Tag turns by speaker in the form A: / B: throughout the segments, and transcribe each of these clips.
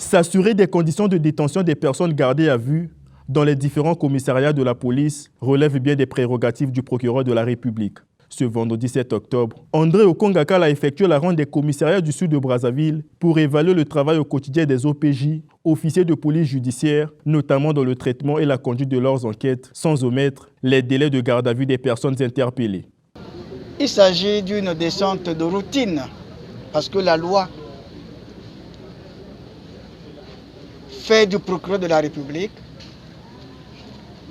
A: S'assurer des conditions de détention des personnes gardées à vue dans les différents commissariats de la police relève bien des prérogatives du procureur de la République. Ce vendredi 7 octobre, André Okongakala a effectué la ronde des commissariats du sud de Brazzaville pour évaluer le travail au quotidien des OPJ, officiers de police judiciaire, notamment dans le traitement et la conduite de leurs enquêtes, sans omettre les délais de garde à vue des personnes interpellées.
B: Il s'agit d'une descente de routine, parce que la loi fait du procureur de la République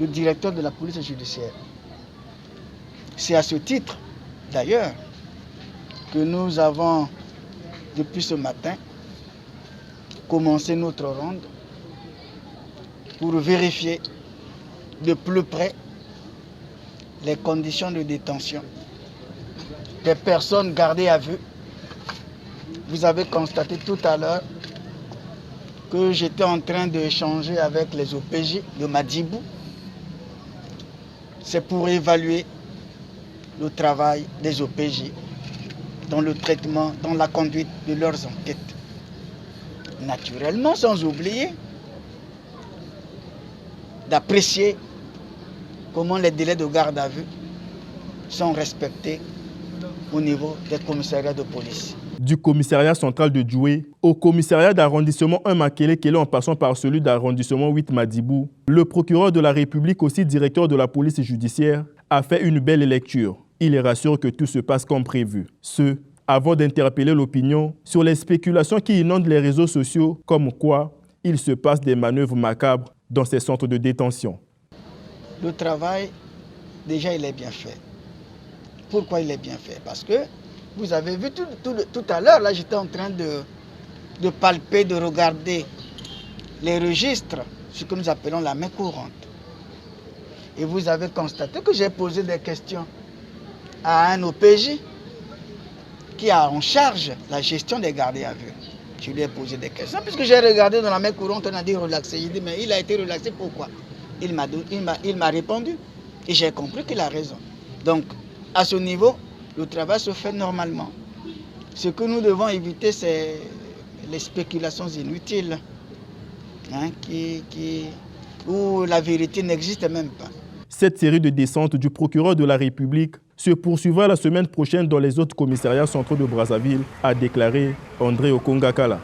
B: le directeur de la police judiciaire. C'est à ce titre, d'ailleurs, que nous avons, depuis ce matin, commencé notre ronde pour vérifier de plus près les conditions de détention des personnes gardées à vue. Vous avez constaté tout à l'heure que j'étais en train d'échanger avec les OPJ de Madibou. C'est pour évaluer le travail des OPJ dans le traitement, dans la conduite de leurs enquêtes. Naturellement, sans oublier d'apprécier comment les délais de garde à vue sont respectés au niveau des commissariats de police.
A: Du commissariat central de Djoué au commissariat d'arrondissement 1 Makele en passant par celui d'arrondissement 8 Madibou, le procureur de la République, aussi directeur de la police judiciaire, a fait une belle lecture. Il rassure que tout se passe comme prévu. Ce, avant d'interpeller l'opinion sur les spéculations qui inondent les réseaux sociaux, comme quoi il se passe des manœuvres macabres dans ces centres de détention.
B: Le travail, déjà, il est bien fait. Pourquoi il est bien fait? Parce que vous avez vu tout à l'heure, là, j'étais en train de palper, de regarder les registres, ce que nous appelons la main courante. Et vous avez constaté que j'ai posé des questions à un OPJ qui a en charge la gestion des gardés à vue. Je lui ai posé des questions, puisque j'ai regardé dans la main courante, on a dit relaxé. Il dit, mais il a été relaxé, pourquoi? Il m'a répondu et j'ai compris qu'il a raison. Donc, à ce niveau, le travail se fait normalement. Ce que nous devons éviter, c'est les spéculations inutiles, où la vérité n'existe même pas.
A: Cette série de descentes du procureur de la République se poursuivra la semaine prochaine dans les autres commissariats centraux de Brazzaville, a déclaré André Okongakala.